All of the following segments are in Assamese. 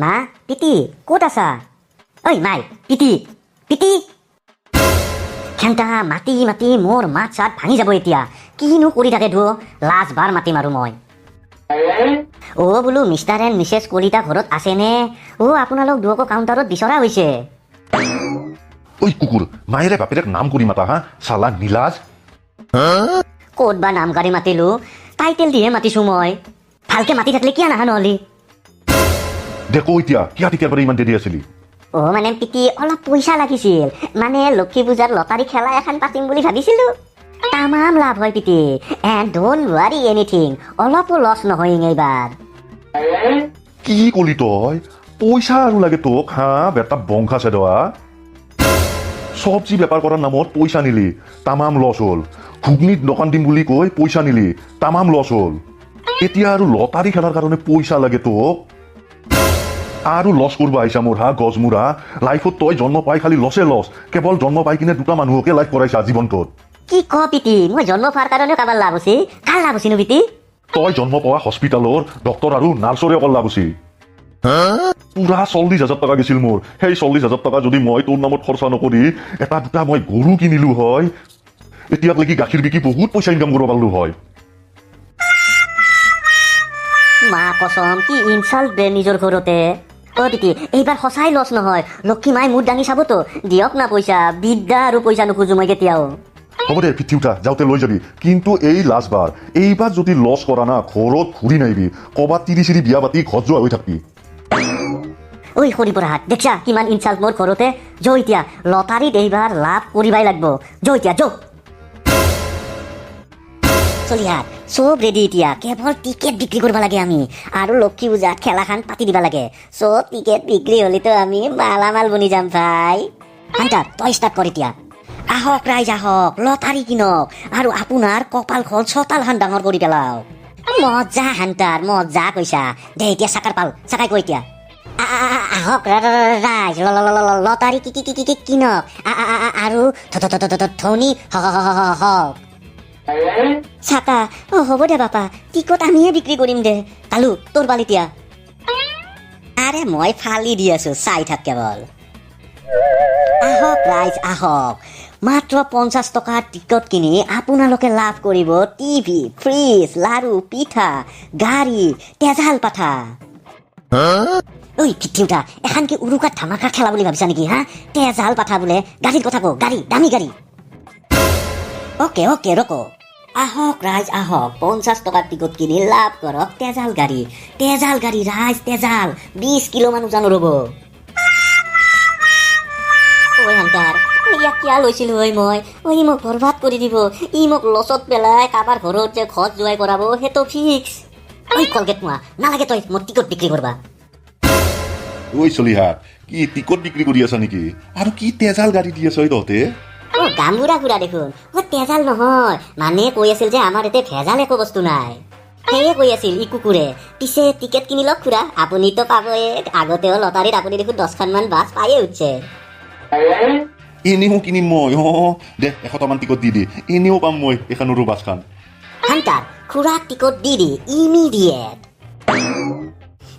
মা, পিতি, ক'ত আছা? ঐ মাই, পিতি, পিতি। খেন্তা মাতি মাতি মোৰ মাত চাত ভাঙি যাব এতিয়া। কিনো কৰি থাকে ধু, লাজ বাৰ মাতিম আৰু মই। বোলো মিষ্টাৰ এণ্ড মিছেছ কলিতা ঘৰত আছেনে? আপোনালোক দুয়োকো কাউণ্টাৰত বিচৰা হৈছে। ঐ কুকুৰ, মায়েৰে বাপেৰেক নাম কৰি মাতা হা, চালা নীলাজ। ক'ত বা নাম কাঢ়ি মাতিলো, টাইটেল দিহে মাতিছো মই। ভালকে মাতি থাকিলে কিয় নাহা নহলি? দেখো এতিয়া কিয় তেতিয়াৰ পৰা ইমান দেৰি আছিলি? মানে পিতি অলপ পইচা লাগিছিল, মানে লক্ষী পূজাৰ লটাৰী খেলা এখন পাতিম বুলি ভাবিছিলো। তামাম লাভ হয় পিতি, এণ্ড ডোন্ট ৱাৰি এনিথিং, অলপো লছ নহয় এইবাৰ। কি কলি তই? পইচা আৰু লাগে তোক হা, বেটা বংশা চেদৱা। চব্জি বেপাৰ কৰাৰ নামত পইচা নিলি, তামাম লছ হ'ল। ঘুগনিত দোকান দিম বুলি কৈ পইচা নিলি, তামাম লছ হ'ল। এতিয়া আৰু লটাৰী খেলাৰ কাৰণে পইচা লাগে তোক? আৰু লছ কৰিব আহিছা মোৰ হা গজমুৰা। লাইফত তই জন্ম পাই খালি লছে লছ, কেৱল জন্ম পাই কিনে দুটা মানুহকে লাইফ কৰাইছা জীৱনটোত। কি ক পিতি, মই জন্ম পোৱাৰ কাৰণে কাৰোবাৰ লাভ হৈছে? কাৰ লাভ হৈছে নো পিতি? তই জন্ম পোৱা হস্পিটালৰ ডক্তৰ আৰু নাৰ্ছৰে অকল লাভ হৈছে। পুৰা 40,000 টকা গৈছিল মোৰ। সেই 40,000 টকা যদি মই তোৰ নামত খৰচা নকৰি এটা দুটা মই গৰু কিনিলো হয়, এতিয়ালৈকে গাখীৰ বিকি বহুত পইচা ইনকাম কৰিব পাৰিলো হয়। মা কচম, কি ইনচাল্ট দে নিজৰ ঘৰতে। পিতি এইবাৰ সঁচাই লছ নহয়, লক্ষী মাই মুঠ দাঙি চাবতো। দিয়ক না পইচা, বিদ্যা আৰু পইচা নোখোজো মই কেতিয়াও। হ'ব দে পিঠি উঠা, যাওঁতে লৈ যাবি। কিন্তু এই লাষ্টবাৰ, এইবাৰ যদি লছ কৰা না, ঘৰত ঘূৰি নাহিবি। ক'বাত তিৰি চিৰি বিয়া পাতি ঘৰত যোৱা হৈ থাকবি। ঐ হৰিপৰাহাত, দেখছা কিমান ইনচাল্ট মোৰ ঘৰতে। যৌ এতিয়া লটাৰীত এইবাৰ লাভ কৰিবাই লাগব। যৌ এতিয়া যৌ। চলিহাত চব ৰেডি এতিয়া, কেৱল টিকেট বিক্ৰী কৰিব লাগে আমি, আৰু লক্ষী পূজাত খেলাখান পাতি দিবা লাগে। চব টিকেট বিক্ৰী হলিতো আমি মালামাল বনি যাম ভাই। হান্টাৰ তই ষ্টাৰ্ট কৰ এতিয়া। আহক ৰাইজ আহক, লটাৰী কিনক, আৰু আপোনাৰ কপালখন চতালখান ডাঙৰ কৰি পেলাওক। মজা হান্টাৰ, মজা কৈছা। দে এতিয়া চাকাৰ পাল, চাকাই কৈ এতিয়া। আহক ৰাইজ, লটাৰী কিনক, আৰু ধনী হওক। চাকা হ'ব দে বাপা, টিকট আমিহে বিক্ৰী কৰিম দে। কালু তোৰ পাল এতিয়া। আৰে মই ফালি দি আছো, চাই থাক কেৱল। আহক ৰাইজ আহক, মাত্ৰ 50 টকাৰ টিকট কিনি আপোনালোকে লাভ কৰিব টিভি, ফ্ৰিজ, লাৰু, পিঠা, গাড়ী, তেজাল পাঠা। ঐ পিঠি উঠা, এখন কি উৰুকাত ধামাকা খেলা বুলি ভাবিছা নেকি হা? তেজাল পাঠা বোলে, গাড়ীৰ কথা কওঁ, গাড়ী, দামী গাড়ী। অকে ৰকো। আহক ৰাইজ আহক, 50 টকাৰ টিকট কিনি লাভ কৰক তেজাল গাড়ী। তেজাল গাড়ী ৰাইজ, তেজাল 20 কিলো মান ওজন ৰ'ব। ঐ হান্তাৰ, ইয়াক কিয় লৈছিলো মই? ই মোক বৰবাদ কৰি দিব। ই মোক লছত পেলাই কাৰোবাৰ ঘৰত যে ঘৰত যোৱাই কৰাব, সেইটো ফিক্স। ঐ কলগেট মোৱা, নালাগে তই মোৰ টিকট বিক্ৰী কৰবা। ঐ চলিহাত, কি টিকট বিক্ৰী কৰি আছা নেকি? আৰু কি তেজাল গাড়ী দি আছ তহঁতে? গামুৰা ঘুৰা দেখোন। তেজাল নহয়, মানে কৈ আছিল যে আমাৰ ইয়াতে ভেজাল একো বস্তু নাই, সেয়ে কৈ আছিল ই কুকুৰে। পিছে টিকেট কিনি লওক খুৰা, আপুনিতো পাবয়ে। আগতেও লটাৰীত আপুনি দেখোন 10খনমান বাছ পায়ে উঠছে। এনেও কিনিম মই। দে 100 মান টিকট দি দে, এনেও পাম মই এখনৰো বাছখন। হান্টাৰ খুৰাক টিকট দি ইমিডিয়েট।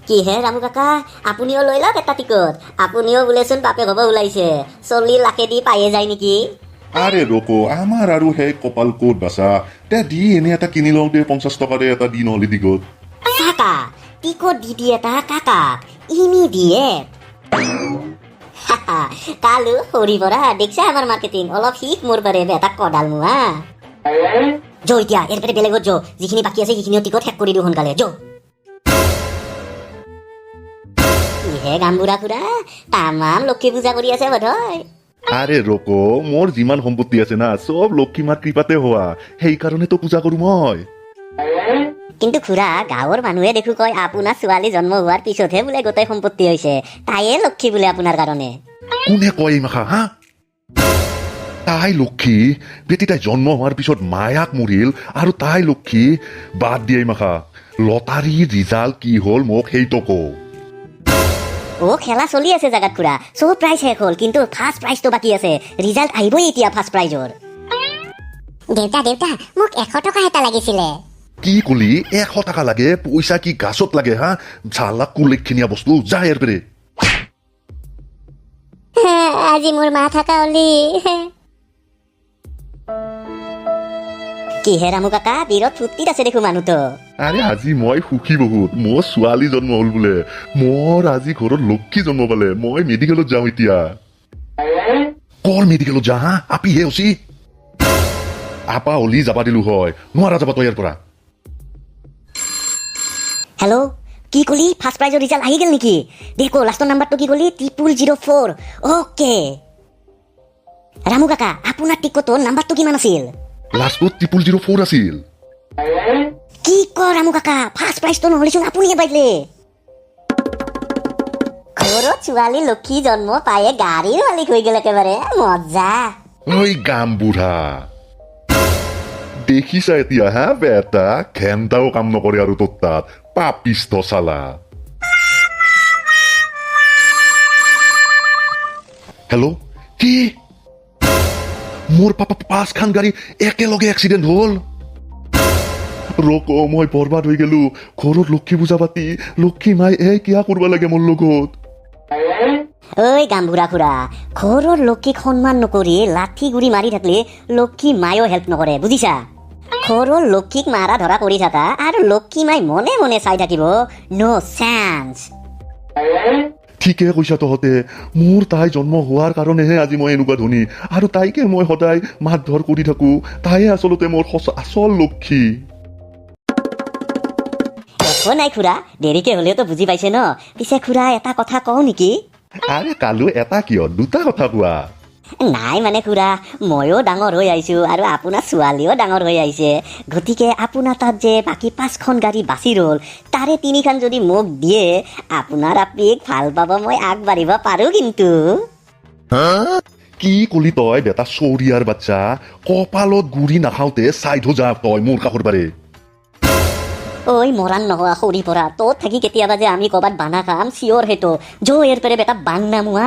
কি হে ৰামু কাকা, আপুনিও লৈ লওক এটা টিকট। আপুনিও বোলেচোন বাপেক হ'ব ওলাইছে, 40 লাখেদি পায়ে যায় নেকি? আৰে ৰকো, আমাৰ আৰু সেই কপাল ক'ত বাচা। তে দি এনে এটা কিনি লওঁ দে, 50 টকাৰে এটা দি নহ'লে টিকট। কাকা টিকট দি এটা কাকাক ইমিডিয়েট। কালু সৰি পৰা দেখছা আমাৰ মাৰ্কেটিং, অলপ শিক মোৰ পাৰে বেটা কডাল মোৱা। যৌ এতিয়া এৰ পেটে বেলেগত যৌ, যিখিনি বাকী আছে সেইখিনিও টিকট শেষ কৰি দিওঁ সোনকালে। যৌ। কিহে গামবুঢ়া খুৰা, তামাম লক্ষী পূজা কৰি আছে বোধহয়। আৰে ৰকো, মোৰ যিমান সম্পত্তি আছে না, চব লক্ষী মাৰ কৃপাতে হোৱা, সেইকাৰণেতো পূজা কৰো মই। কিন্তু খুৰা, গাঁৱৰ মানুহে দেখো কয় আপোনাৰ ছোৱালী জন্ম হোৱাৰ পিছতহে বোলে গোটেই সম্পত্তি হৈছে, তাইয়ে লক্ষী বোলে আপোনাৰ কাৰণে। কোনে কয় এই মাখা হা? তাই লক্ষী বেটি, তাই জন্ম হোৱাৰ পিছত মায়াক মৰিল, আৰু তাই লক্ষী বাদ দিয়ে মাখা। লটাৰীৰ ৰিজাল্ট কি হ'ল মোক সেইটো কওঁ। খেলা চলি আছে জাগাত খুৰা, চব প্ৰাইজ শেষ হ'ল, কিন্তু ফাৰ্ষ্ট প্ৰাইজটো বাকী আছে। ৰিজাল্ট আহিবই এতিয়া ফাৰ্ষ্ট প্ৰাইজৰ। দেউতা মোক 100 টকা এটা লাগিছিলে। কি কলি 100 টাকা লাগে পইচা কি গাছত লাগে হা চালা কুলেকখিনিয়া বস্তু যা ইয়াৰ পেৰে আজি মোৰ মা থাকা হলি কিহে ৰামু কাকা বিৰত ফুৰ্তিত আছে দেখো মানুহটো আৰে আজি মই সুখী বহুত মোৰ ছোৱালী জন্ম হ'ল বোলে মোৰ আজি ঘৰত লক্ষী জন্ম পালে মই মেডিকেলত যাওঁ এতিয়া কৰ মেডিকেলত যা হা আপিহে হৈছি আপা হলি যাবা দিলো হয় নোৱাৰা যাবা তই ইয়াৰ পৰা হেল্ল' কি কলি ফাৰ্ষ্ট প্ৰাইজৰ ৰিজাল্ট আহি গেল নেকি দেখো লাষ্টৰ নাম্বাৰটো কি কলি 0004 ওকে ৰামু কাকা আপোনাৰ টিকটৰ নাম্বাৰটো কিমান আছিল লাষ্টত 0004 আছিল কি কৰ ৰামু কাকা ফাৰ্ষ্ট প্ৰাইজটো নহ'লেচোন আপুনিয়ে পাইলে ঘৰত ছোৱালী লক্ষী জন্ম পায়ে গাড়ীৰ মালিক হৈ গেল একেবাৰে মজা ঐ গাম বুঢ়া দেখিছা এতিয়া হা বেটা ঘেণ্টাও কাম নকৰে আৰু তোৰ তাত পাপিষ্ঠ চালা হেল্ল' কি মোৰ পাঁচখান গাড়ী একেলগে এক্সিডেণ্ট হ'ল ৰক মই বৰবাদ হৈ গেলো ঘৰত লক্ষী পূজা পাতি লক্ষী মাই কিয়া কৰিব লাগে মোৰ লগত ঐ গাম্বুৰা খুৰা ঘৰৰ লক্ষীক সন্মান নকৰি লাঠি গুৰি মাৰি থাকিলে লক্ষী মায়েও হেল্প নকৰে বুজিছা ঘৰৰ লক্ষীক মাৰা ধৰা কৰি থাকা আৰু লক্ষী মাই মনে মনে চাই থাকিব ন' চান্স ঠিকে কৈছা তহঁতে মোৰ তাই জন্ম হোৱাৰ কাৰণেহে আজি মই এনেকুৱা ধনী আৰু তাইকে মই সদায় মাত ধৰ কৰি থাকো তাইহে আচলতে মোৰ আচল লক্ষী একো নাই খুৰা দেৰিকে হলেওতো বুজি পাইছে ন পিছে খুৰা এটা কথা কওঁ নেকি আৰে কালু এটা কিয় দুটা কথা কোৱা নাই মানে খুৰা ময়ো ডাঙৰ হৈ আহিছো আৰু আপোনাৰ ছোৱালীও ডাঙৰ হৈ আহিছে গতিকে আপোনাৰ তাত যে বাকী 5খন গাড়ী বাচি ৰ'ল তাৰে 3খন যদি মোক দিয়ে আপোনাৰ আপিক ভাল পাব মই আগবাঢ়িব পাৰো কিন্তু কি কলি তই বেটা চৌৰিয়াৰ বাচ্চা কপালত গুৰি নাখাওঁতে চাইড যা তই মোৰ কাষৰ পাৰে ঐ মৰাণ নোহোৱা সৰি পৰা তোত থাকি কেতিয়াবা যে আমি ক'ৰবাত বানা খাম চিয়ৰ সেইটো জো এৰ পেৰে বেটা বাং নামোৱা